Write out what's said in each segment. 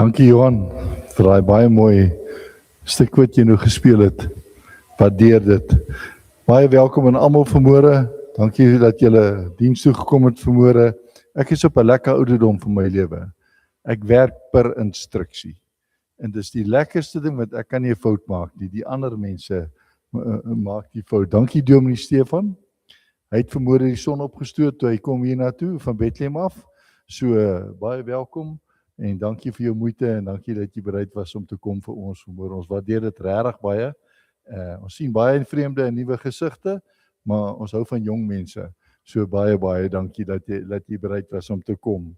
Dankie Johan vir daai baie mooi stuk wat jy nou gespeel het. Waardeer dit. Baie welkom aan almal vanmôre. Dankie dat julle diens toe gekom het vanmôre. Ek is op 'n lekker ouderdom van my lewe. Ek werk per instruksie. En dis die lekkerste ding wat ek kan nie 'n fout maak nie. Die ander mense maak die fout. Dankie Dominee Stefan. Hy het vanmôre die son opgestoot toe hy kom hier na toe van Bethlehem af. So baie welkom. En dankie vir jou moeite en dankie dat jy bereid was om te kom vir ons vanmôre. Ons waardeer dit regtig baie. Ons sien baie vreemde en nuwe gesigte, maar ons hou van jong mense. So baie dankie dat jy bereid was om te kom.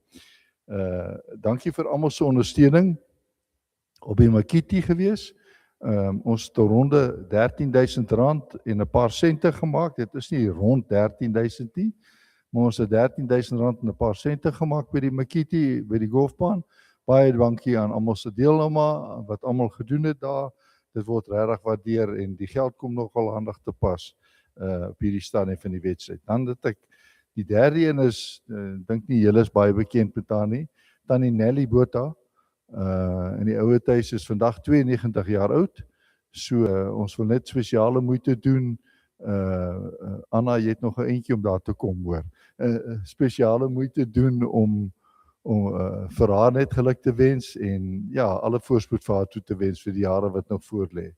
Dankie vir almal se ondersteuning op die Makiti gewees. Ons het ronde R13,000 en 'n paar sente gemaak. Dit is nie rond 13,000 nie. Maar ons het R13,000 en 'n paar sente gemaak by die Makiti, by die golfbaan. Baie dankie aan almal se deelname wat almal gedoen het daar. Dit word regtig waardeer en die geld kom nogal handig te pas op hierdie stadium van die wedstryd. Dan dat ek die derde een is, dink nie julle is baie bekend met haar nie. Tannie Nelly Botha in die ouer huis is vandag 92 jaar oud. So ons wil net spesiale moeite doen. Anna, jy het nog 'n entjie om daar te kom hoor. Spesiale moeite doen om vir haar net geluk te wens en ja, alle voorspoed vir haar toe te wens vir die jare wat nog voor lê.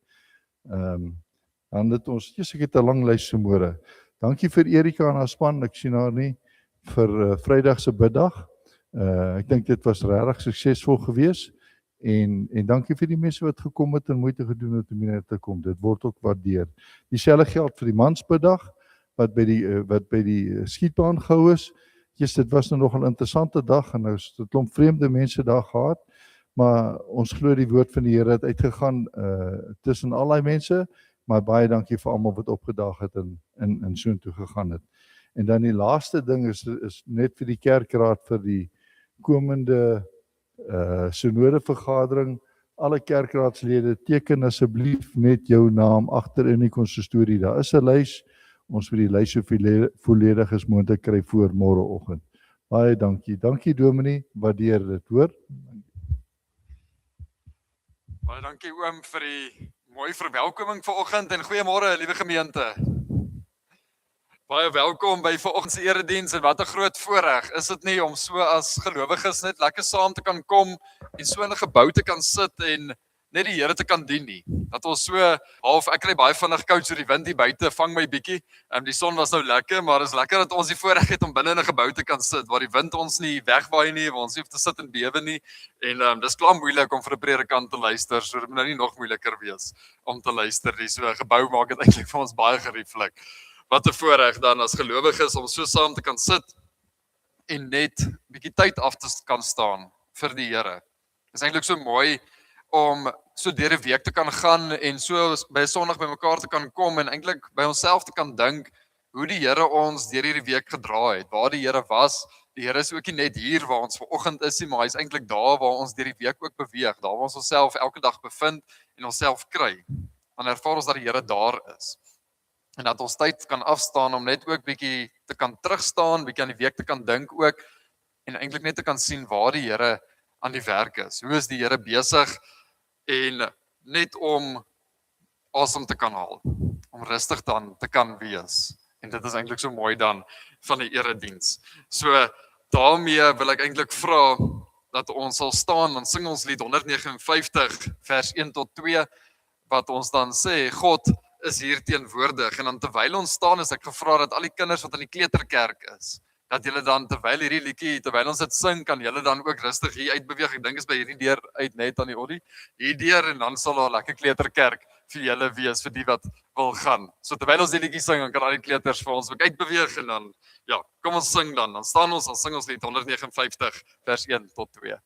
Dan het ons, ek het 'n lang lys vanmôre. Dankie vir Erika en haar span, ek sien haar nie, vir Vrydag se biddag. Ek dink dit was regtig suksesvol geweest en dankie vir die mense wat gekom het en moeite gedoen het om hier te kom. Dit word ook waardeer. Dieselfde geld vir die mansbiddag wat by die skietbaan gehou is. Dit was nou nog 'n interessante dag en nou is 'n klomp vreemde mense daar gehad, maar ons glo die woord van die Here het uitgegaan tussen al daai mense, maar baie dankie vir almal wat opgedaag het en soontoe gegaan het. En dan die laaste ding is net vir die kerkraad vir die komende synodevergadering. Alle kerkraadslede teken asseblief net jou naam agter in die konsistorie. Daar is 'n lys. Ons wil die lys so volledig as moontlik kry voor môreoggend. Baie dankie. Dankie Dominee, waardeer dit, hoor. Baie dankie oom vir die mooi verwelkoming vanoggend en goeiemôre liewe gemeente. Baie welkom by vanoggend se erediens en wat 'n groot voorreg is dit nie om so as gelowiges net lekker saam te kan kom en so in 'n gebou te kan sit en net die Here te kan dien nie. Dat ons so half, ek kry baie vinnig koud, so die wind hier buite vang my bietjie. Die son was nou lekker, maar is lekker dat ons die voorreg het om binne in 'n gebou te kan sit waar die wind ons nie wegwaai nie, waar ons nie hoef te sit en bewe nie. En dis klaar moeilik om vir 'n predikant te luister, so dit moet nou nie nog moeiliker wees om te luister nie. So 'n gebou maak dit eintlik vir ons baie gerieflik. Wat 'n voorreg dan as gelowiges om so saam te kan sit en net 'n bietjie tyd af te kan staan vir die Here. Dit is eintlik so mooi om so deur 'n week te kan gaan en so by 'n Sondag bymekaar te kan kom en eintlik by onsself te kan dink hoe die Here ons deur hierdie week gedra het, waar die Here was. Die Here is ook nie net hier waar ons vanoggend is nie, maar hy is eintlik daar waar ons deur die week ook beweeg, daar waar ons onsself elke dag bevind en onsself kry. Dan ervaar ons dat die Here daar is. En dat ons tyd kan afstaan om net ook bietjie te kan terugstaan, bietjie aan die week te kan dink ook en eintlik net te kan sien waar die Here aan die werk is. Hoe is die Here besig en net om asem te kan haal, om rustig dan te kan wees. En dit is eintlik so mooi dan van die erediens. So daarmee wil ek eintlik vra dat ons sal staan, dan sing ons lied 159 vers 1 tot 2 wat ons dan sê God is hier teenwoordig. En dan terwyl ons staan is ek gevra dat al die kinders wat in die kleuterkerk is, dat julle dan terwyl hierdie liedjie, terwyl ons dit sing, kan julle dan ook rustig hier uitbeweeg. Ek dink is by hierdie deur uit net aan die oddie. Hier deur en dan sal daar lekker kleuterkerk vir julle wees vir die wat wil gaan. So terwyl ons die liedjie sing, dan kan al die kleuters vir ons ook uitbeweeg en dan ja, kom ons sing dan staan ons, dan sing ons lied 159 vers 1 tot 2.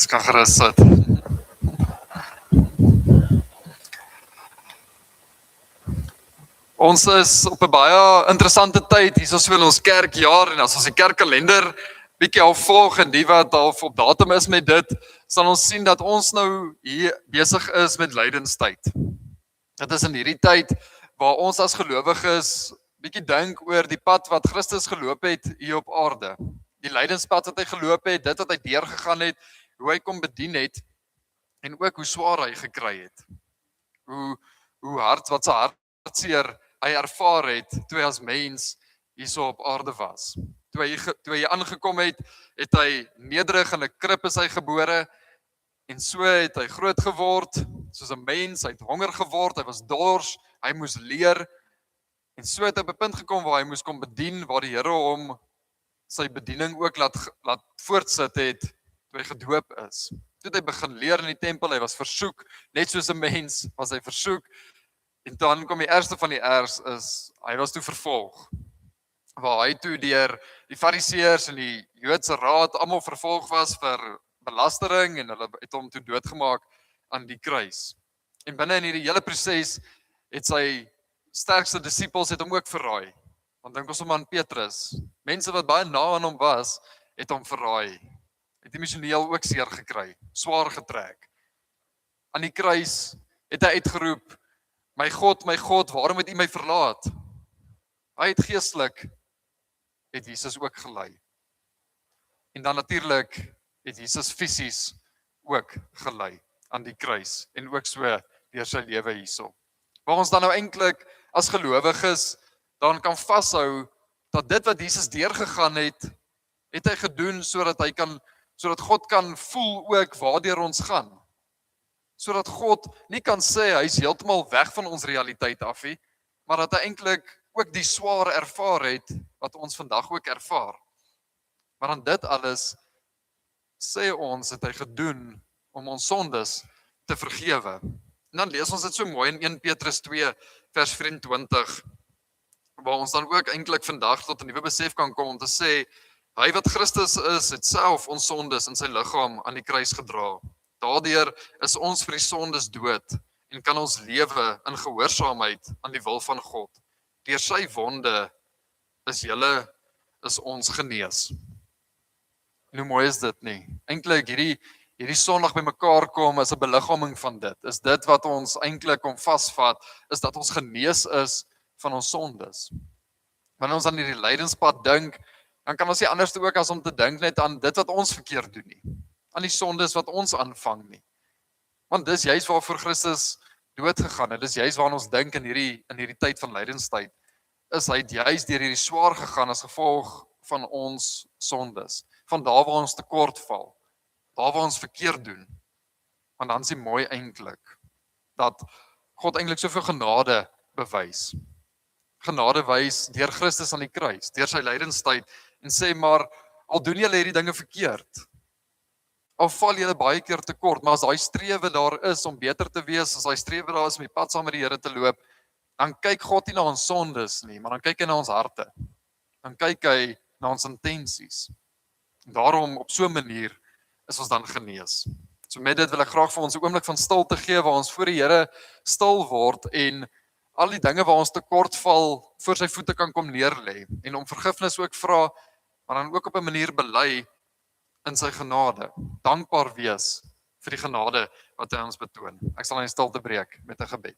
Ons kan gerus sit. Ons is op 'n baie interessante tyd hier so in ons kerkjaar en as ons die kerkkalender bietjie al volg en die wat al op datum is met dit, sal ons sien dat ons nou hier besig is met lydenstyd. Dit is in hierdie tyd waar ons as gelowiges bietjie dink oor die pad wat Christus geloop het hier op aarde. Die lydenspad wat hy geloop het, dit wat hy deurgegaan het, hoe hy kom bedien het en ook hoe swaar hy gekry het. Hoe hard wat sy hartseer hy ervaar het toe hy as mens hierso op aarde was. Toe hy aangekom het, het hy nederig in 'n krib is hy gebore en so het hy groot geword soos 'n mens, hy het honger geword, hy was dors, hy moes leer en so het hy op 'n punt gekom waar hy moes kom bedien, waar die Here hom sy bediening ook laat voortsit het toe hy gedoop is. Toe het hy begin leer in die tempel, hy was versoek, net soos 'n mens was hy versoek. En dan kom die ergste van die ergs is, hy was toe vervolg. Waar hy toe deur die fariseërs en die Joodse raad almal vervolg was vir belastering en hulle het hom toe doodgemaak aan die kruis. En binne in hierdie hele proses het sy sterkste disippels het hom ook verraai. Want dink ons hom aan Petrus. Mense wat baie na aan hom was, het hom verraai. Het emosioneel ook seer gekry, swaar getrek. Aan die kruis het hy uitgeroep, my God, waarom het U my verlaat? Hy het geestelik, het Jesus ook gelei. En dan natuurlik het Jesus fisies ook gelei aan die kruis en ook so deur sy lewe hierso. Waar ons dan nou eintlik as gelowiges dan kan vashou dat dit wat Jesus deurgegaan het hy gedoen sodat God kan voel ook waardeur ons gaan. Sodat God nie kan sê hy is heeltemal weg van ons realiteit af nie, maar dat hy eintlik ook die swaar ervaar het wat ons vandag ook ervaar. Maar aan dit alles sê ons het hy gedoen om ons sondes te vergewe. En dan lees ons dit so mooi in 1 Petrus 2 vers 24 waar ons dan ook eintlik vandag tot 'n nuwe besef kan kom om te sê hy wat Christus is, het self ons sondes in sy liggaam aan die kruis gedra. Daardeur is ons vir die sondes dood en kan ons lewe in gehoorsaamheid aan die wil van God. Deur sy wonde is ons genees. En hoe mooi is dit nie? Eintlik hierdie Sondag bymekaar kom is 'n beliggaaming van dit. Is dit wat ons eintlik om vasvat, is dat ons genees is van ons sondes. Wanneer ons aan hierdie lydenspad dink, dan kan ons nie anders ook as om te dink net aan dit wat ons verkeerd doen nie. Aan die sondes wat ons aanvang nie. Want dis juist waarvoor Christus dood gegaan het. Dis juist waarna ons dink in hierdie tyd van lydenstyd. Is hy juist deur hierdie swaar gegaan as gevolg van ons sondes. Van daar waar ons tekort val. Daar waar ons verkeerd doen. Want dan is dit mooi eintlik dat God eintlik soveel genade bewys. Genade wys deur Christus aan die kruis, deur sy lydenstyd en sê maar al doen julle hierdie dinge verkeerd. Al val julle baie keer tekort, maar as daai strewe daar is om beter te wees, as daai strewe daar is om die pad saam met die Here te loop, dan kyk God nie na ons sondes nie, maar dan kyk hy na ons harte. Dan kyk hy na ons intensies. En daarom op so 'n manier is ons dan genees. So met dit wil ek graag vir ons 'n oomblik van stilte gee waar ons voor die Here stil word en al die dinge waar ons tekort val voor sy voete kan kom neerlê en om vergifnis ook vra, maar dan ook op 'n manier bely in sy genade, dankbaar wees vir die genade wat hy ons betoon. Ek sal in stilte breek met 'n gebed.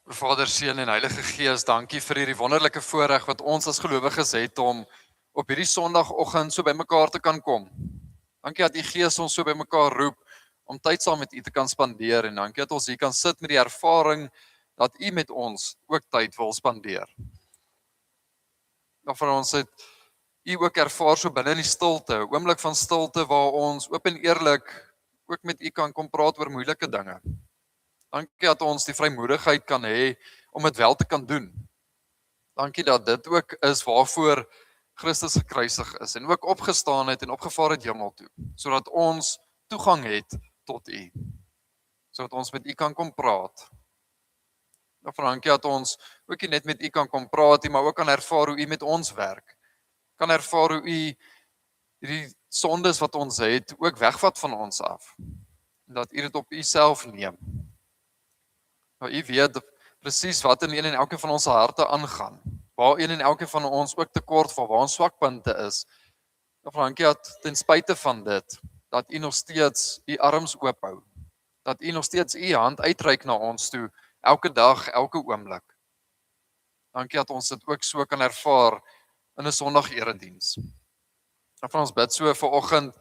Vader, Seun en Heilige Gees, dankie vir hierdie wonderlike voorreg wat ons as gelowiges het om op hierdie Sondagoggend so bymekaar te kan kom. Dankie dat U Gees ons so bymekaar roep om tyd saam met U te kan spandeer en dankie dat ons hier kan sit met die ervaring dat U met ons ook tyd wil spandeer. Nou vir ons het U ook ervaar so binne in die stilte, 'n oomblik van stilte waar ons oop en eerlik ook met U kan kom praat oor moeilike dinge. Dankie dat ons die vrymoedigheid kan hê om dit wel te kan doen. Dankie dat dit ook is waarvoor Christus gekruisig is en ook opgestaan het en opgevaar het hemel toe, sodat ons toegang het tot U, sodat ons met U kan kom praat. Dankie dat ons ook nie net met U kan kom praat, maar ook kan ervaar hoe U met ons werk. Kan ervaar hoe U hierdie sondes wat ons het ook wegvat van ons af. En dat U dit op U self neem. Nou, U weet presies wat in een en elke van ons harte aangaan. Waar een en elke van ons ook tekort van waar ons swakpunte is. Dankie dat ten spyte van dit, dat U nog steeds U arms oophou. Dat U nog steeds U hand uitreik na ons toe, elke dag, elke oomblik. Dankie dat ons dit ook so kan ervaar in 'n Sondag erediens. En van ons bid so vanoggend,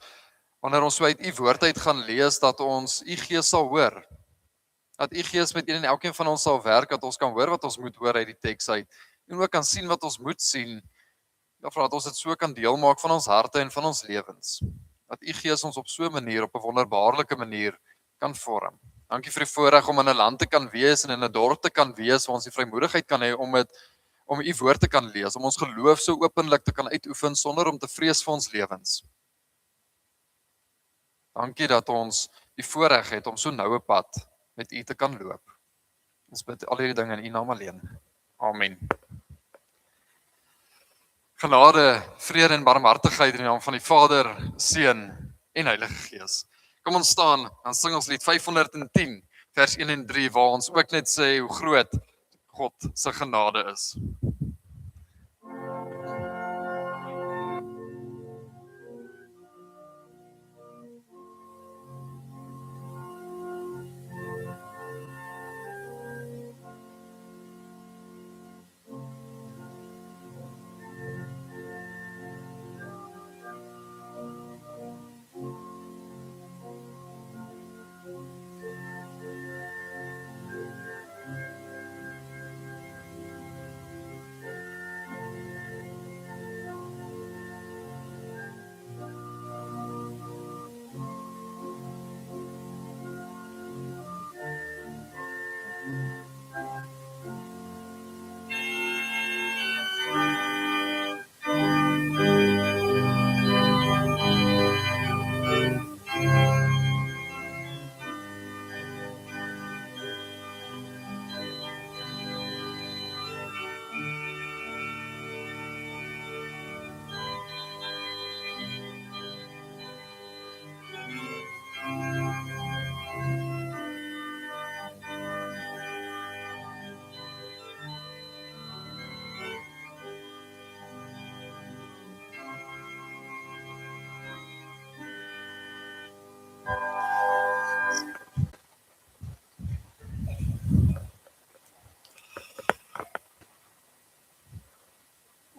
wanneer ons so uit U woord uit gaan lees, dat ons U Gees sal hoor. Dat U Gees met een en elkeen van ons sal werk, dat ons kan hoor wat ons moet hoor uit die teks uit, en ook kan sien wat ons moet sien, dat ons dit so kan deel maak van ons harte en van ons lewens. Dat U Gees ons op so 'n manier, op 'n wonderbaarlike manier, kan vorm. Dankie vir die voorreg om in 'n land te kan wees en in 'n dorp te kan wees, waar ons die vrymoedigheid kan hê om U woord te kan lees, om ons geloof so openlik te kan uitoefen, sonder om te vrees vir ons lewens. Dankie dat ons die voorreg het om so noue pad met U te kan loop. Ons bid al hierdie dinge in U naam alleen. Amen. Genade, vrede en barmhartigheid in die naam van die Vader, Seun en Heilige Gees. Kom ons staan, dan sing ons lied 510, vers 1 en 3, waar ons ook net sê hoe groot God se genade is.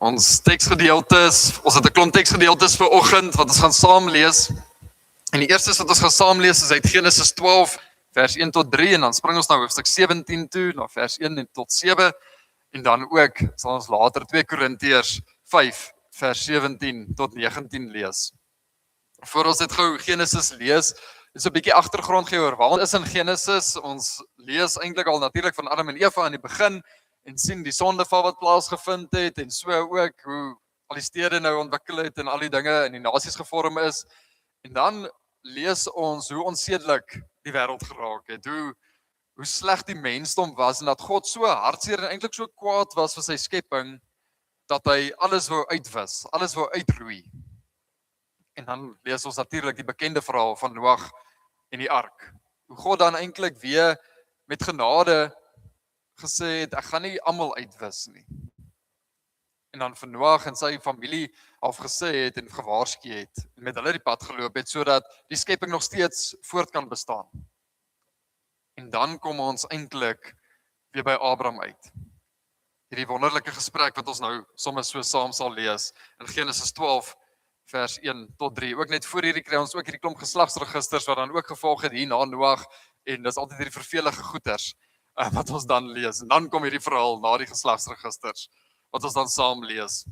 Ons teksgedeeltes, ons het 'n klomp teksgedeeltes vir oggend wat ons gaan saam lees. En die eerste wat ons gaan saam lees is uit Genesis 12 vers 1 tot 3 en dan spring ons na hoofstuk 17 toe, na vers 1 tot 7 en dan ook sal ons later 2 Korintiërs 5 vers 17 tot 19 lees. Voor ons dit gou Genesis lees, is 'n bietjie agtergrond gee oor waar ons is in Genesis. Ons lees eintlik al natuurlik van Adam en Eva aan die begin en sien die sondeval wat plaasgevind het en so ook hoe al die stede nou ontwikkel het en al die dinge in die nasies gevorm is. En dan lees ons hoe onsedelik die wêreld geraak het, hoe sleg die mensdom was en dat God so hartseer en eintlik so kwaad was vir sy skepping dat hy alles wou uitwis, alles wou uitroei. En dan lees ons natuurlik die bekende verhaal van Noag en die ark. Hoe God dan eintlik weer met genade gesê het, ek gaan nie almal uitwis nie. En dan vir Noag en sy familie afgesê het en gewaarsku het en met hulle die pad geloop het sodat die skepping nog steeds voort kan bestaan. En dan kom ons eintlik weer by Abraham uit. Hierdie wonderlike gesprek wat ons nou sommer so saam sal lees in Genesis 12 vers 1 tot 3. Ook net voor hierdie kry ons ook hierdie klomp geslagsregisters wat dan ook gevolg het hier na Noag en dis altyd hierdie vervelige goeters wat ons dan lees. En dan kom hierdie verhaal na die geslagsregisters wat ons dan saam lees.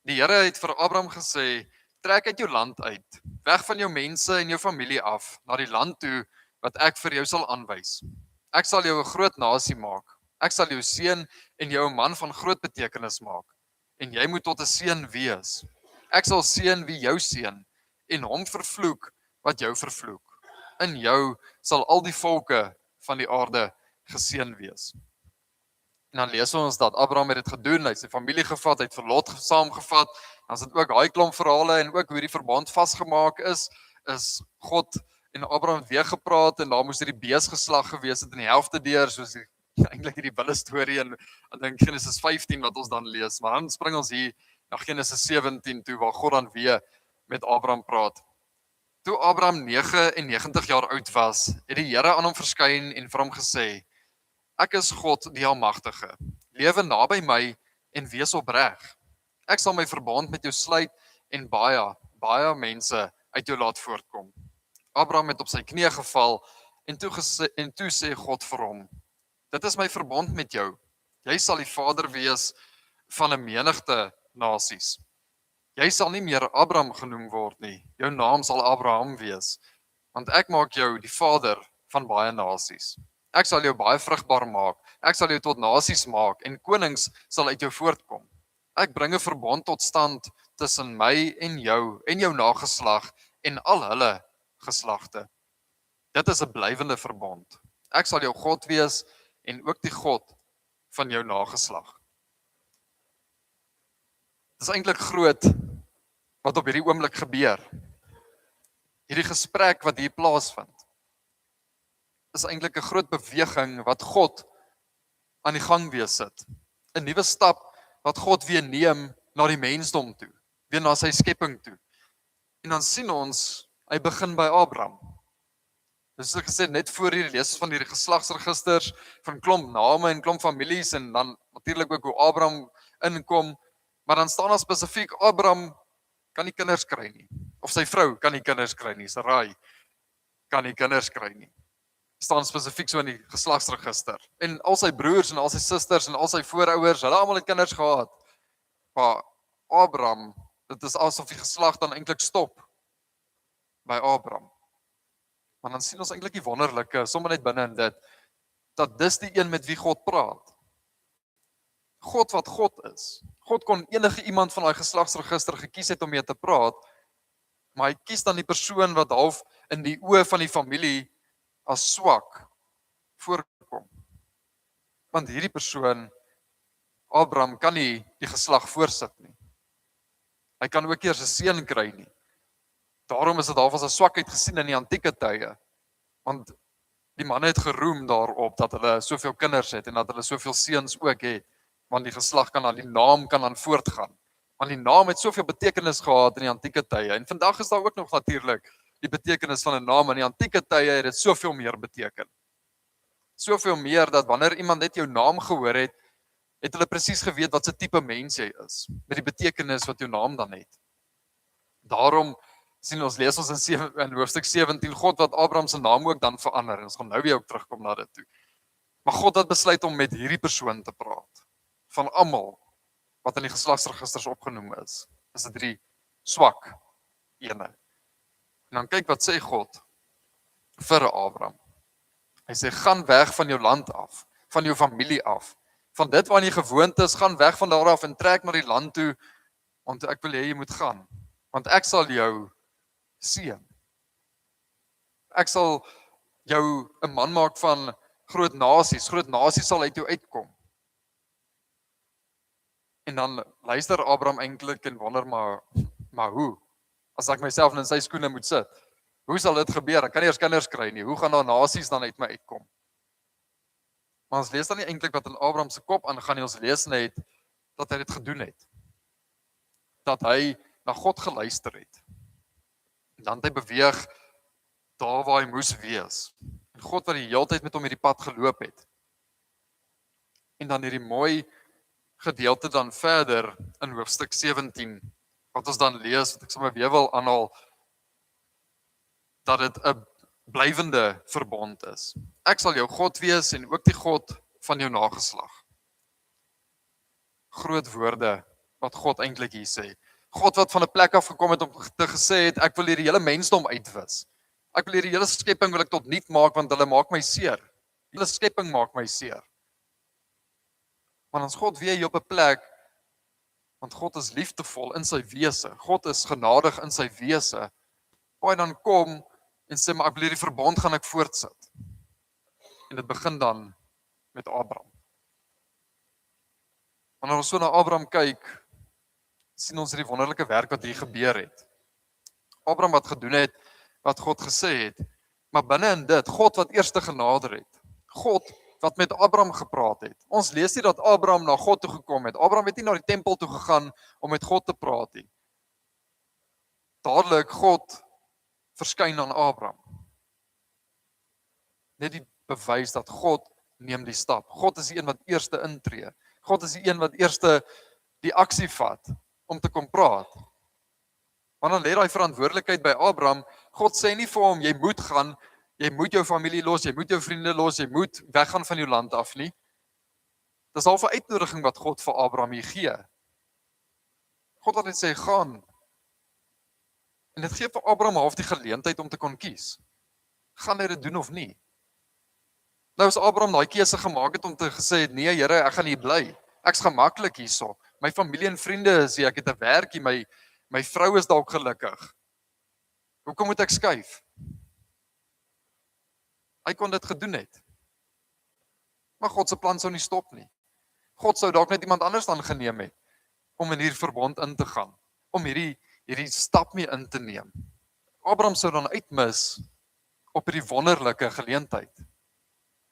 Die Here het vir Abraham gesê, trek uit jou land uit, weg van jou mense en jou familie af, na die land toe wat ek vir jou sal aanwys. Ek sal jou 'n groot nasie maak. Ek sal jou seën en jou 'n man van groot betekenis maak. En jy moet tot 'n seën wees. Ek sal seën wie jou seën en hom vervloek wat jou vervloek. In jou sal al die volke van die aarde geseën wees. En dan lees ons dat Abraham het dit gedoen, hy het sy familie gevat, hy het vir Lot saamgevat. Dan is dit ook daai klomp verhale en ook hoe die verband vasgemaak is God en Abraham het weer gepraat en daar moes hierdie beesgeslag gewees het in die helfte deur, soos eintlik hierdie wille storie in ek dink Genesis 15 wat ons dan lees. Maar dan spring ons hier na Genesis 17 toe waar God dan weer met Abraham praat. Toe Abraham 99 jaar oud was, het die Here aan hom verskyn en vir hom gesê, ek is God die Almagtige. Lewe naby my en wees opreg. Ek sal my verbond met jou sluit en baie mense uit jou laat voortkom. Abraham het op sy knieë geval en toe sê God vir hom, dit is my verbond met jou. Jy sal die vader wees van 'n menigte nasies. Jy sal nie meer Abraham genoem word nie. Jou naam sal Abraham wees, want ek maak jou die vader van baie nasies. Ek sal jou baie vrugbaar maak. Ek sal jou tot nasies maak en konings sal uit jou voortkom. Ek bring 'n verbond tot stand tussen my en jou nageslag en al hulle geslagte. Dit is 'n blywende verbond. Ek sal jou God wees en ook die God van jou nageslag. Dit is eintlik groot wat op hierdie oomblik gebeur. Hierdie gesprek wat hier plaasvind is eintlik 'n groot beweging wat God aan die gang weer sit. 'n Nuwe stap wat God weer neem na die mensdom toe, weer na sy skepping toe. En dan sien ons, hy begin by Abraham. Dus ek gesê, net voor hierdie lees van hierdie geslagsregisters, van klomp name en klomp families, en dan natuurlik ook hoe Abraham inkom, maar dan staan daar spesifiek, Abraham kan nie kinders kry nie, of sy vrou kan nie kinders kry nie, Sarai kan nie kinders kry nie. Staan spesifiek so in die geslagsregister. En al sy broers en al sy susters en al sy voorouers, hulle almal het kinders gehad. Maar Abraham, dit is asof die geslag dan eintlik stop by Abraham. Maar dan sien ons eintlik die wonderlike, sommer net binne in dit, dat dis die een met wie God praat. God wat God is. God kon enige iemand van daai geslagsregister gekies het om mee te praat, maar hy kies dan die persoon wat half in die oë van die familie as swak voorkom. Want hierdie persoon, Abraham, kan nie die geslag voorsit nie. Hy kan ook eers 'n seun kry nie. Daarom is dit half as 'n swakheid gesien in die antieke tye. Want die manne het geroem daarop dat hulle soveel kinders het en dat hulle soveel seuns ook het. Want die geslag kan dan, die naam kan dan voortgaan. Want die naam het soveel betekenis gehad in die antieke tye. En vandag is daar ook nog natuurlik die betekenis van 'n naam. In die antieke tye het dit soveel meer beteken. Soveel meer dat wanneer iemand net jou naam gehoor het, het hulle presies geweet wat se tipe mens jy is, met die betekenis wat jou naam dan het. Daarom sien ons, lees ons in hoofstuk 17, God wat Abraham se naam ook dan verander, en ons gaan nou weer ook terugkom na dit toe. Maar God het besluit om met hierdie persoon te praat. Van almal wat in die geslagsregisters opgenoem is dit drie swak ene. En dan kyk wat sê God vir Abraham. Hy sê, gaan weg van jou land af, van jou familie af, van dit waar jy gewoond is, gaan weg van daar af en trek na die land toe, want ek wil hê jy moet gaan, want ek sal jou seën. Ek sal jou 'n man maak van groot nasies sal uit jou uitkom. En dan luister Abraham eintlik en wonder maar hoe? As ek myself in sy skoene moet sit, hoe sal dit gebeur? Ek kan nie eers kinders kry nie. Hoe gaan daar nasies dan uit my uitkom? Maar ons lees dan nie eintlik wat in Abraham se kop aangaan nie, ons lees net dat hy dit gedoen het. Dat hy na God geluister het. En dan het hy beweeg daar waar hy moes wees. En God wat die hele tyd met hom hierdie pad geloop het. En dan hierdie mooi gedeelte dan verder in hoofstuk 17, wat ons dan lees, wat ek sommer weer wil aanhaal, dat dit 'n blywende verbond is. Ek sal jou God wees en ook die God van jou nageslag. Groot woorde wat God eintlik hier sê. God wat van 'n plek af gekom het om te gesê het, ek wil hierdie hele mensdom uitwis. Ek wil hierdie hele skepping wil ek tot niet maak want hulle maak my seer. Die hele skepping maak my seer. Want ons God weer hier op 'n plek, want God is liefdevol in sy wese. God is genadig in sy wese. Waar hy dan kom en sê, maar ek wil hierdie verbond gaan ek voortsit. En dit begin dan met Abraham. Wanneer ons so na Abraham kyk, sien ons hierdie wonderlike werk wat hier gebeur het. Abraham wat gedoen het, wat God gesê het, maar binne in dit, God wat eerste genader het. God wat met Abraham gepraat het. Ons lees nie dat Abraham na God toe gekom het. Abraham het nie na die tempel toe gegaan om met God te praat nie. Dadelik God verskyn aan Abraham. Net die bewys dat God neem die stap. God is die een wat eerste intree. God is die een wat eerste die aksie vat om te kom praat. Want dan lê daai verantwoordelikheid by Abraham. God sê nie vir hom, jy moet gaan, jy moet jou familie los, jy moet jou vriende los, jy moet weggaan van jou land af nie. Dis al 'n uitnodiging wat God vir Abraham hier gee. God wat net sê, gaan. En dit gee vir Abraham half die geleentheid om te kon kies. Gaan hy dit doen of nie? Nou as Abraham daai keuse gemaak het om te gesê, nee Here, ek gaan hier bly. Ek's gemaklik hierso. My familie en vriende is hier, ek het 'n werkie, my vrou is dalk gelukkig. Hoekom moet ek skuif? Hy kon dit gedoen het. Maar God se plan sou nie stop nie. God sou dalk net iemand anders dan geneem het om in hierdie verbond in te gaan, om hierdie stap mee in te neem. Abraham sou dan uitmis op hierdie wonderlike geleentheid.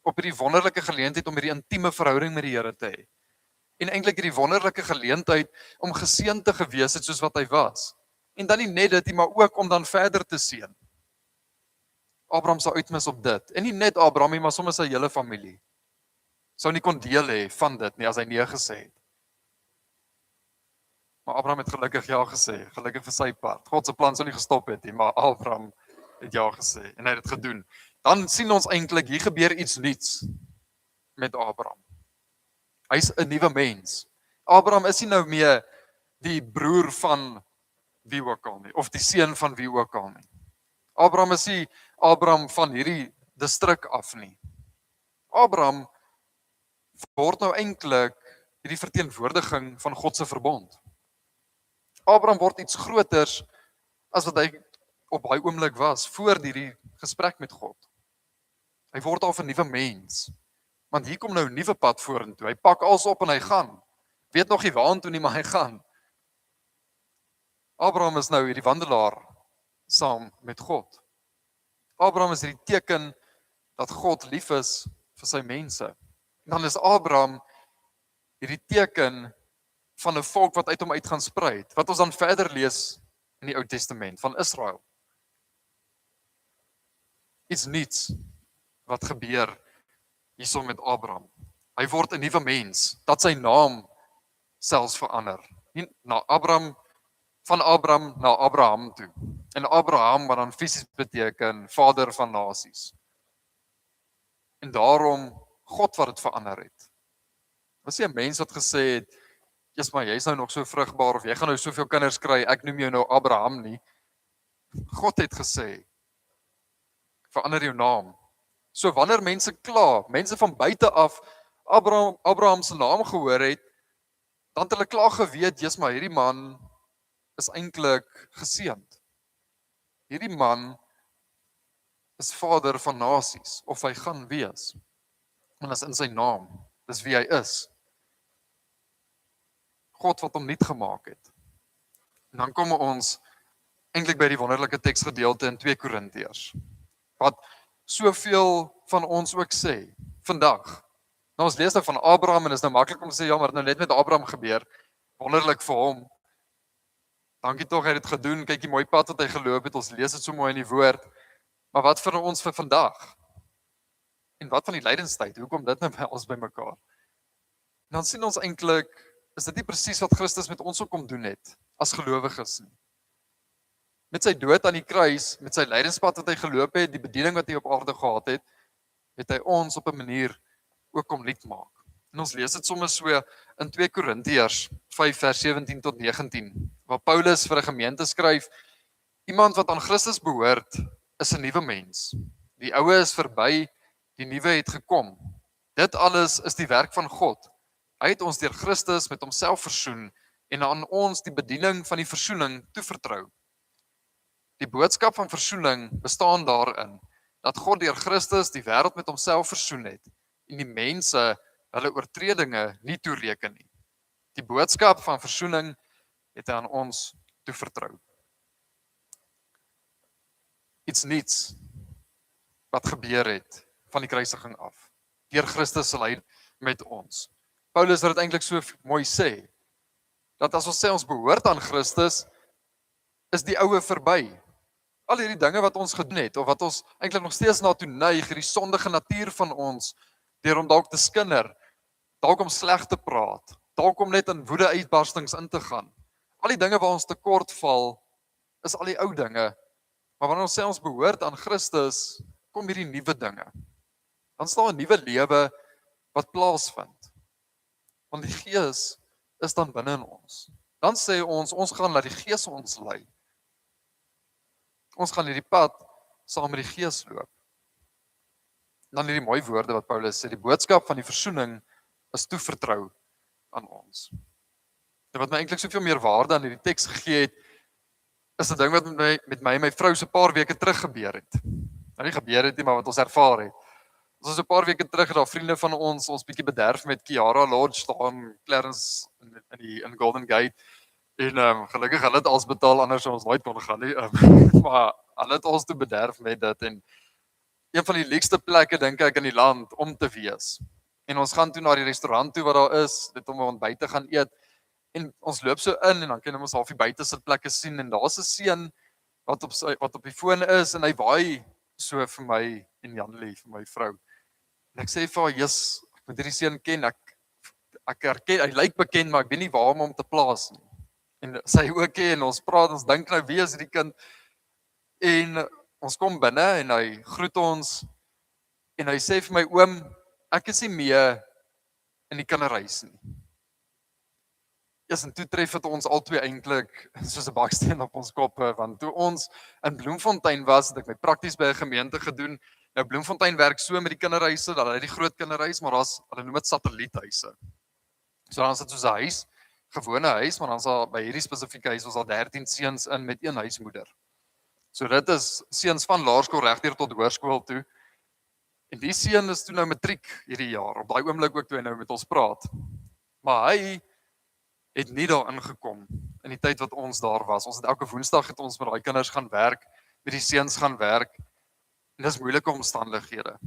Op hierdie wonderlike geleentheid om hierdie intieme verhouding met die Here te hê. En eintlik hierdie wonderlike geleentheid om geseën te gewees het soos wat hy was. En dan nie net dit nie, maar ook om dan verder te seën. Abraham sou uitmis op dit. En nie net Abraham nie, maar sommer sy hele familie. Sou nie kon deel hê van dit nie as hy nee gesê het. Maar Abraham het gelukkig ja gesê, gelukkig vir sy part. God se plan sou nie gestop het nie, maar Abraham het ja gesê en hy het dit gedoen. Dan sien ons eintlik hier gebeur iets nuuts met Abraham. Hy's 'n nuwe mens. Abraham is nie nou meer die broer van wie ook al nie, of die seun van wie ook al nie. Abraham is nie Abraham van hierdie distrik af nie. Abraham word nou eintlik hierdie verteenwoordiging van God se verbond. Abraham word iets groters as wat hy op daai oomblik was, voor hierdie gesprek met God. Hy word al 'n nuwe mens. Want hier kom nou 'n nuwe pad vorentoe. Hy pak alles op en hy gaan. Weet nog nie waartoe nie, maar hy gaan. Abraham is nou hierdie wandelaar saam met God. Abraham is hierdie teken dat God lief is vir sy mense. En dan is Abraham hierdie teken van 'n volk wat uit hom uit gaan sprei, wat ons dan verder lees in die Ou Testament van Israel. Iets nuuts wat gebeur hierso met Abraham. Hy word 'n nuwe mens, dat sy naam selfs verander. Nie na Abraham, van Abraham na Abraham toe. En Abraham wat dan fisies beteken vader van nasies. En daarom God wat dit verander het. Was nie 'n mens wat gesê het, "Jesus, maar jy's nou nog so vrugbaar of jy gaan nou soveel kinders kry, ek noem jou nou Abraham nie." God het gesê, "Verander jou naam." So wanneer mense kla, mense van buite af Abraham se naam gehoor het, dan het hulle klaar geweet, "Jesus, maar hierdie man is eintlik geseënd. Hierdie man is vader van nasies, of hy gaan wees. En dit is in sy naam, dis wie hy is. God wat hom nuut gemaak het." En dan kom ons eintlik by die wonderlike teksgedeelte in 2 Korintiërs, wat soveel van ons ook sê, vandag. Nou ons lees nou van Abraham en is nou maklik om te sê, ja, maar het nou net met Abraham gebeur, wonderlik vir hom. Dankie tog, hy het dit gedoen, kyk die mooi pad wat hy geloop het, ons lees dit so mooi in die woord, maar wat vir ons vir vandag? En wat van die lydenstyd, hoe kom dit nou by ons by mekaar? En dan sien ons eintlik, is dit nie presies wat Christus met ons ook kom doen het, as gelowiges nie. Met sy dood aan die kruis, met sy lydenspad wat hy geloop het, die bediening wat hy op aarde gehad het, het hy ons op 'n manier ook kom lied maak. En ons lees dit sommer so in 2 Korintiërs 5 vers 17 tot 19, waar Paulus vir 'n gemeente skryf, iemand wat aan Christus behoort, is 'n nuwe mens. Die ou is verby, die nuwe het gekom. Dit alles is die werk van God. Hy het ons deur Christus met homself versoen en aan ons die bediening van die versoening toevertrou. Die boodskap van versoening bestaan daarin dat God deur Christus die wêreld met homself versoen het en die mense hulle oortredinge nie toereken nie. Die boodskap van versoening het hy aan ons toevertrou. Iets niets wat gebeur het van die kruisiging af. Deur Christus sal hy met ons. Paulus het dit eintlik so mooi sê, dat as ons sê ons behoort aan Christus, is die oue verby. Al hierdie dinge wat ons gedoen het, of wat ons eintlik nog steeds na toe neig, die sondige natuur van ons, deur om dalk te skinder, dalk om sleg te praat, dalk om net in woede uitbarstings in te gaan. Al die dinge waar ons tekort val, is al die ou dinge. Maar wanneer ons sê ons behoort aan Christus, kom hierdie nuwe dinge. Dan staan 'n nuwe lewe wat plaasvind. Want die Gees is dan binne in ons. Dan sê ons gaan laat die Gees ons lei. Ons gaan hierdie pad saam met die Gees loop. Dan hierdie mooi woorde wat Paulus sê, die boodskap van die versoening is toevertrou aan ons. En wat my eintlik soveel meer waarde aan hierdie teks gegee het, is 'n ding wat met my en my vrou so 'n paar weke terug gebeur het. Nou nie gebeur het nie, maar wat ons ervaar het. Ons was 'n paar weke terug, daar vriende van ons bietjie bederf met Kiara Lodge staan Clarence in Golden Gate. En gelukkig hulle het alles betaal, anders sou ons nooit kon gaan nie. Maar hulle het ons toe bederf met dit en een van die lekkerste plekke dink ek in die land om te wees. En ons gaan toe na die restaurant toe wat daar is, dit om 'n ontbyt te gaan eet. En ons loop so in en dan kan ons half die buite sitplekke sien en daar's 'n seun wat op die foon is en hy waai so vir my en Janlie, vir my vrou. En ek sê vir haar, "Jesus, ek moet hierdie seun ken. Ek herken, hy lyk bekend, maar ek weet nie waar om hom te plaas nie." En sy ook en ons praat, ons dink nou wie is hierdie kind? En ons kom binne en hy groet ons en hy sê vir my, "Oom, ek is nie mee in die kinderhuis nie." En toe tref het ons albei eintlik soos 'n baksteen op ons koppe, want toe ons in Bloemfontein was, het ek my prakties by 'n gemeente gedoen. Nou Bloemfontein werk so met die kinderhuise, dat hulle die groot kinderhuis, maar hulle noem dit satelliethuise. So dan is dit soos 'n huis, gewone huis, maar dan is daar by hierdie spesifieke huis was daar 13 seuns in met een huismoeder. So dit is seuns van laerskool regdeur tot hoërskool toe. En die seun is toe nou matriek hierdie jaar, op daai oomblik ook toe hy nou met ons praat. Maar hy het nie daar ingekom in die tyd wat ons daar was. Ons het elke Woensdag het ons met daai kinders gaan werk, met die seuns gaan werk. En dis moeilike omstandighede.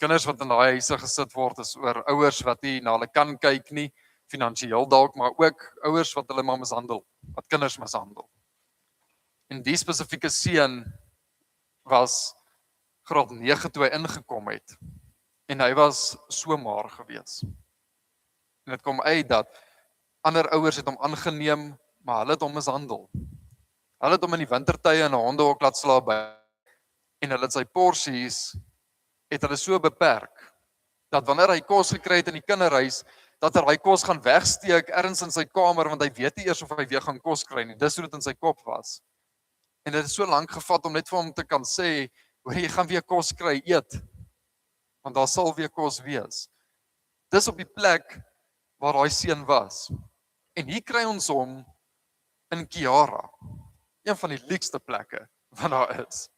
Kinders wat in daai huise gesit word is oor ouers wat nie na hulle kan kyk nie, finansiëel dalk, maar ook ouers wat hulle maar mishandel, wat kinders mishandel. En die spesifieke seun was graad 9 toe hy ingekom het. En hy was so maar gewees. En dit kom uit dat ander ouers het hom aangeneem, maar hulle het hom mishandel. Hulle het hom in die wintertye in 'n hondehok laat slaap by en hulle het sy porsies het hulle so beperk dat wanneer hy kos gekry het in die kinderhuis, dat hy daai kos gaan wegsteek ergens in sy kamer want hy weet nie eers of hy weer gaan kos kry nie. Dis hoe dit in sy kop was. En dit het so lank gevat om net vir hom te kan sê, "Hoor jy gaan weer kos kry, eet." Want daar sal weer kos wees. Dis op die plek waar daai seun was. En hier kry ons hom in Kiara, een van die lekkerste plekke wat daar is.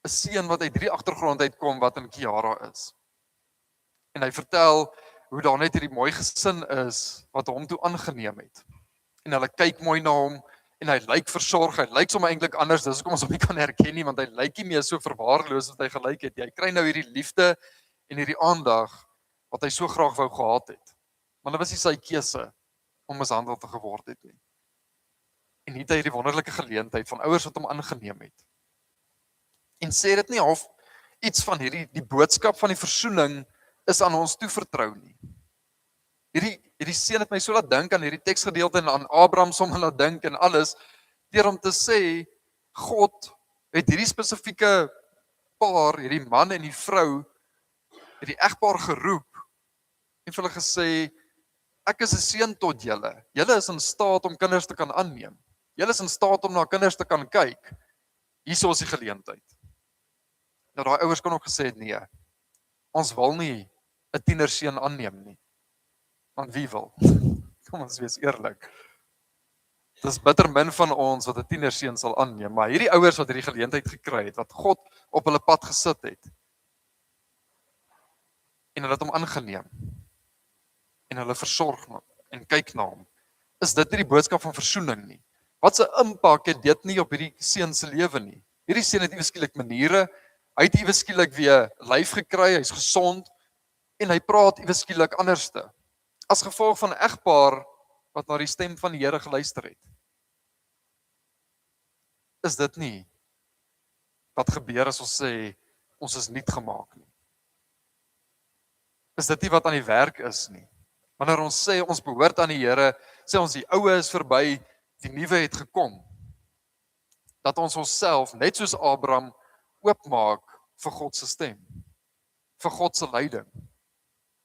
'n Seun wat uit hierdie agtergrond uitkom wat in Kiara is. En hy vertel hoe daar net hierdie mooi gesin is wat hom toe aangeneem het. En hulle kyk mooi na hom en hy lyk versorg, hy lyk sommer eintlik anders, dis hoekom ons hom nie kan herken nie, want hy lyk nie meer so verwaarloos wat hy gelyk het. Hy kry nou hierdie liefde en hierdie aandag wat hy so graag wou gehad het. Maar dit was nie sy keuse om mishandel te geword het nie. En hier het hy hierdie wonderlike geleentheid van ouers wat hom aangeneem het. En sê dit nie half iets van die boodskap van die versoening is aan ons toevertrou nie. Hierdie seun het my so laat dink aan hierdie teksgedeelte en aan Abraham sommer laat dink en alles, deur om te sê, God het hierdie spesifieke paar, hierdie man en die vrou, het die egpaar geroep en vir hulle gesê, ek is 'n seun tot julle. Julle is in staat om kinders te kan aanneem. Julle is in staat om na kinders te kan kyk. Hierso is die geleentheid. Nou daai ouers kon ook gesê het, nee, ons wil nie 'n tienerseun aanneem nie. Want wie wil? Kom ons wees eerlik. Dis bitter min van ons wat 'n tienerseun sal aanneem, maar hierdie ouers wat hierdie geleentheid gekry het, wat God op hulle pad gesit het, en hulle het hom aangeneem, en hulle versorg hom, en kyk na hom, is dit nie die boodskap van versoening nie? Wat 'n impak het dit nie op hierdie seun se lewe nie? Hierdie seun het iewes skielik maniere, hy het iewes skielik weer lyf gekry, hy's gesond, en hy praat iewes skielik anderste, as gevolg van 'n egpaar wat na die stem van die Here geluister het. Is dit nie wat gebeur as ons sê, ons is nuut gemaak nie? Is dit nie wat aan die werk is nie? Wanneer ons sê, ons behoort aan die Here, sê ons die oue is verby, die nuwe het gekom. Dat ons onsself, net soos Abraham, oopmaak vir God se stem, vir God se leiding.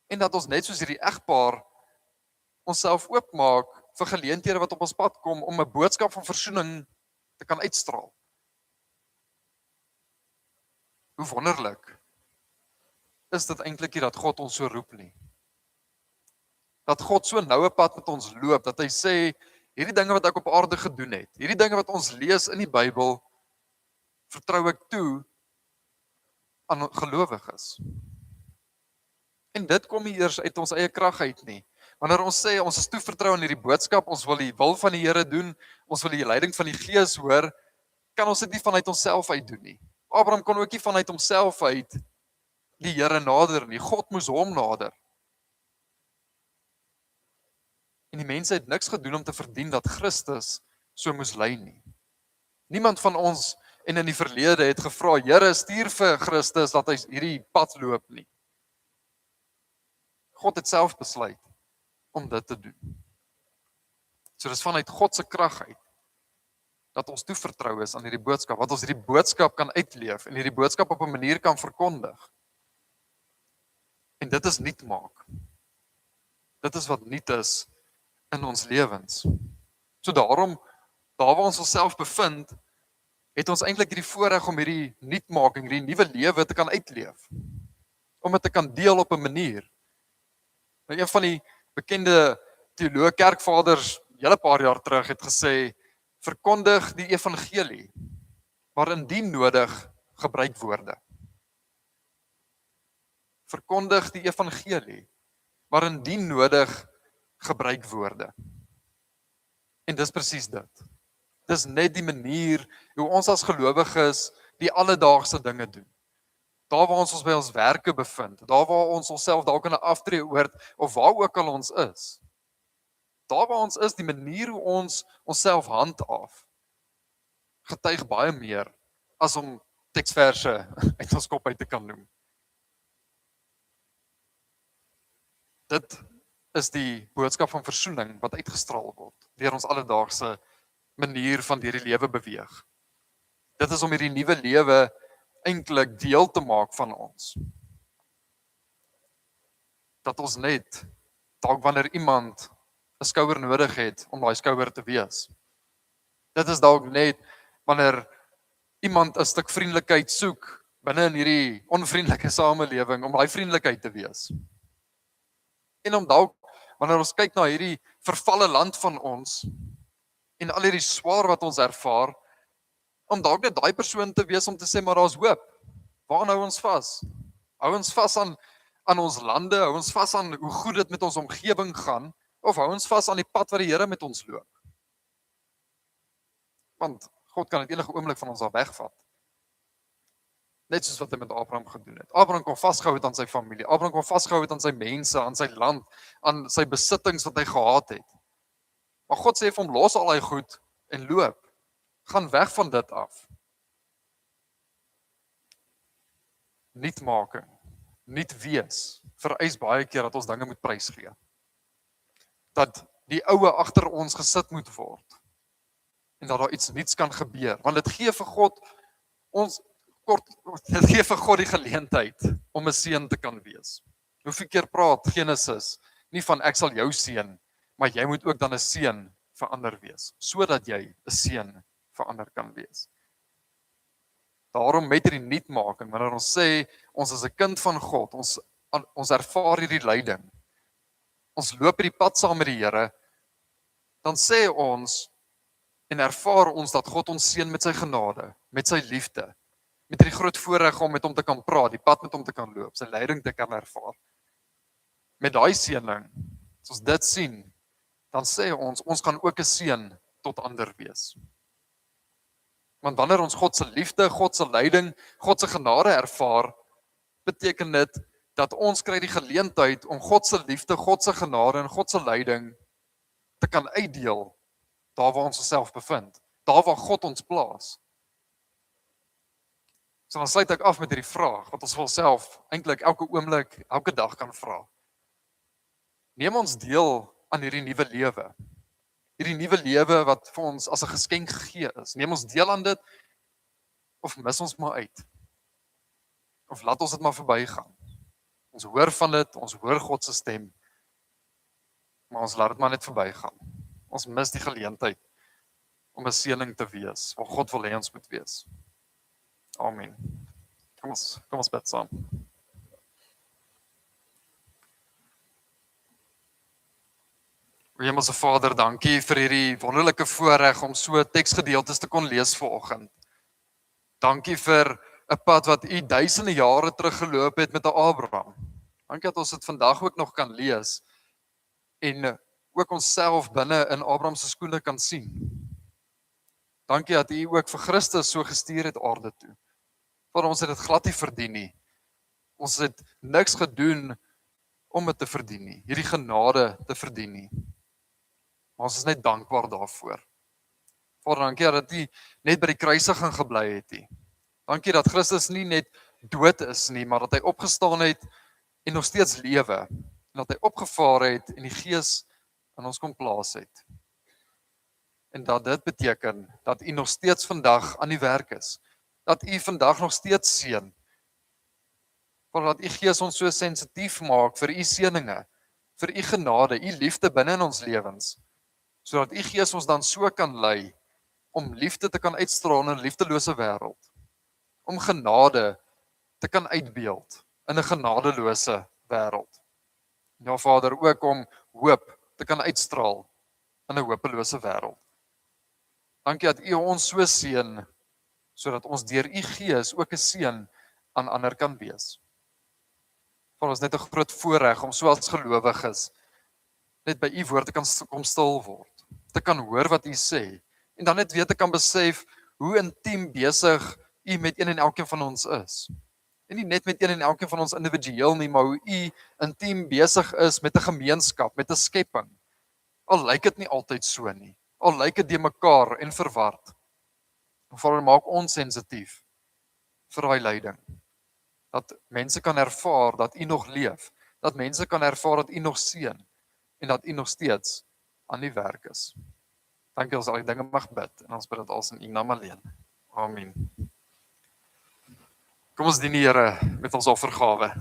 En dat ons net soos hierdie egpaar, onsself oopmaak vir geleenthede wat op ons pad kom, om 'n boodskap van versoening te kan uitstraal. Hoe wonderlik is dit eintlik nie dat God ons so roep nie. Dat God so noue pad met ons loop, dat hy sê, hierdie dinge wat ek op aarde gedoen het, hierdie dinge wat ons lees in die Bybel, vertrou ek toe aan gelowiges. En dit kom nie eers uit ons eie krag uit nie. Wanneer ons sê, ons is toevertrou aan hierdie boodskap, ons wil die wil van die Here doen, ons wil die leiding van die Gees hoor, kan ons dit nie vanuit onsself uit doen nie. Abraham kon ook nie vanuit homself uit die Here nader nie. God moes hom nader. En die mense het niks gedoen om te verdien dat Christus so moes ly nie. Niemand van ons en in die verlede het gevra, Here, stuur vir Christus dat hy hierdie pad loop nie. God het self besluit om dit te doen. So dis vanuit God se krag uit dat ons toevertrou is aan hierdie boodskap, wat ons hierdie boodskap kan uitleef en hierdie boodskap op 'n manier kan verkondig. En dit is nuut maak. Dit is wat nuut is in ons lewens. So daarom, daar waar ons onsself bevind, het ons eintlik hierdie voorreg om hierdie nuutmaking, hierdie nuwe lewe te kan uitleef. Om dit te kan deel op 'n manier. Nou, een van die bekende teoloë kerkvaders, hele paar jaar terug, het gesê, verkondig die evangelie, maar indien nodig, gebruik woorde. Verkondig die evangelie, maar indien nodig, gebruik woorde. En dis presies dit. Dis net die manier hoe ons as gelowiges die alledaagse dinge doen. Daar waar ons by ons werke bevind, daar waar ons onsself dalk in 'n aftreeoord of waar ook al ons is. Daar waar ons is, die manier hoe ons onsself handhaaf, getuig baie meer as om teksverse uit ons kop uit te kan noem. Dit is die boodskap van versoening wat uitgestraal word deur ons alledaagse manier van deur die lewe beweeg. Dit is om hierdie nuwe lewe eintlik deel te maak van ons. Dat ons net, dalk wanneer iemand 'n skouer nodig het, om daai skouer te wees. Dit is dalk net wanneer iemand 'n stuk vriendelikheid soek binne in hierdie onvriendelike samelewing, om daai vriendelikheid te wees. En om dalk, wanneer ons kyk na hierdie vervalle land van ons, en al hierdie swaar wat ons ervaar, om dalk net daai persoon te wees om te sê, maar daar's hoop. Waaraan hou ons vas? Hou ons vas aan ons lande, hou ons vas aan hoe goed dit met ons omgewing gaan, of hou ons vas aan die pad wat die Here met ons loop? Want God kan dit enige oomblik van ons al wegvat. Net soos wat hy met Abraham gedoen het. Abraham kon vasgehou het aan sy familie, Abraham kon vasgehou het aan sy mense, aan sy land, aan sy besittings wat hy gehad het. Maar God sê vir hom, los al hy goed en loop. Gaan weg van dit af. Nuutmaking, nuut wees, vereis baie keer dat ons dinge moet prysgee. dat die oue agter ons gesit moet word en dat daar iets nuuts kan gebeur, want dit gee vir God dit gee vir God die geleentheid om 'n seun te kan wees. Hoeveel keer praat Genesis nie van ek sal jou seën, maar jy moet ook dan 'n seën vir ander wees, sodat jy 'n seën vir ander kan wees. Daarom met hierdie nuutmaking, wanneer ons sê ons is 'n kind van God, ons ervaar hierdie lyding, ons loop hierdie pad saam met die Here, dan sê ons en ervaar ons dat God ons seën met sy genade, met sy liefde, met hierdie groot voorreg om met hom te kan praat, die pad met hom te kan loop, sy leiding te kan ervaar. Met daai seëning, as ons dit sien, dan sê ons kan ook 'n seën tot ander wees. Want wanneer ons God se liefde, God se leiding, God se genade ervaar, beteken dit dat ons kry die geleentheid om God se liefde, God se genade en God se leiding te kan uitdeel daar waar ons onsself bevind, daar waar God ons plaas. So dan sluit ek af met hierdie vraag wat ons vir onsself eintlik elke oomblik, elke dag kan vra. Neem ons deel aan hierdie nuwe lewe. Hierdie nuwe lewe wat vir ons as 'n geskenk gegee is. Neem ons deel aan dit of mis ons maar uit? Of laat ons dit maar verbygaan? Ons hoor van dit, ons hoor God se stem, maar ons laat dit maar net verbygaan. Ons mis die geleentheid om 'n seëning te wees, waar God wil hê ons moet wees. Amen. Kom ons bid saam. Hemelse Vader, dankie vir hierdie wonderlike voorreg om so teksgedeeltes te kon lees vanoggend. Dankie vir 'n pad wat U duisende jare teruggeloop het met Abraham. Dankie dat ons dit vandag ook nog kan lees en ook onsself binne in Abraham se skoene kan sien. Dankie dat U ook vir Christus so gestuur het aarde toe. Want ons het dit glad nie verdien nie. Ons het niks gedoen om dit te verdien nie, hierdie genade te verdien nie. Maar ons is net dankbaar daarvoor. Vader, dankie dat U net by die kruisiging gebly het nie. Dankie dat Christus nie net dood is nie, maar dat hy opgestaan het en nog steeds lewe. En dat hy opgevaar het en die Gees in ons kom plaas het. En dat dit beteken dat U nog steeds vandag aan die werk is. Dat U vandag nog steeds seën. Omdat U Gees ons so sensitief maak vir U seëninge, vir U genade, U liefde binne in ons lewens. Sodat U Gees ons dan so kan lei om liefde te kan uitstraal in 'n liefdelose wêreld. Om genade te kan uitbeeld in 'n genadelose wêreld. Ja Vader, ook om hoop te kan uitstraal in 'n hopelose wêreld. Dankie dat U ons so seën, sodat ons deur U Gees ook 'n seën aan ander kan wees. Vir ons net 'n groot voorreg om so as gelowiges net by U woord te kan kom stil word, te kan hoor wat U sê, en dan net weer te kan besef hoe intiem besig U met een en elkeen van ons is. En nie net met een en elkeen van ons individueel nie, maar hoe U intiem besig is met 'n gemeenskap, met 'n skepping. Al lyk dit nie altyd so nie. Al lyk dit de mekaar en verward. Vader, maak ons sensitief vir daai lyding. Dat mense kan ervaar dat U nog leef, dat mense kan ervaar dat U nog seën en dat U nog steeds aan die werk is. Dankie ons al die dinge mag bid en ons bid dit als in U naam alleen. Amen. Kom ons dien die Here met ons offergawe.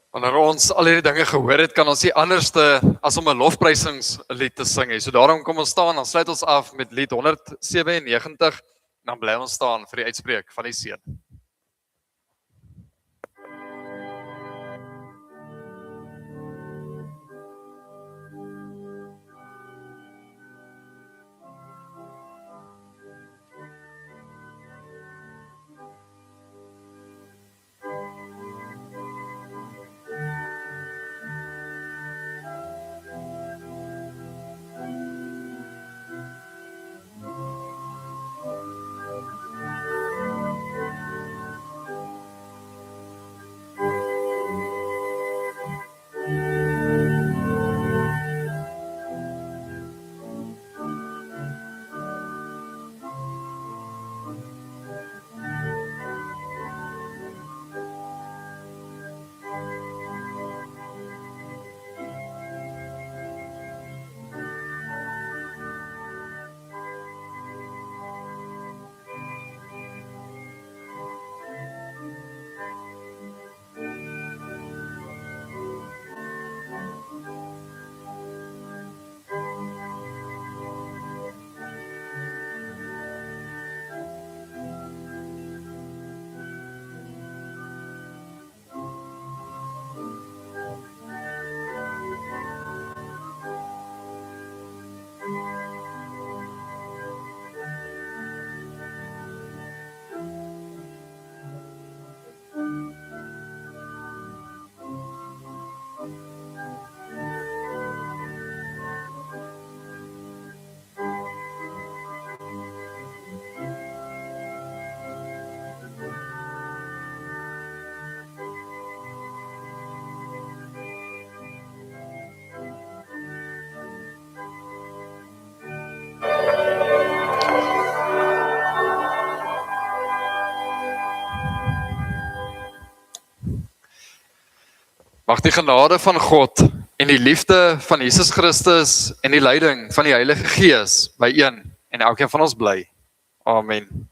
Wanneer ons al hierdie dinge gehoor het, kan ons nie anderste as om 'n lofprysingslied te sing nie. So daarom kom ons staan, dan sluit ons af met lied 197, dan bly ons staan vir die uitspreek van die seën. Mag die genade van God en die liefde van Jesus Christus en die leiding van die Heilige Gees by een en elkeen van ons bly. Amen.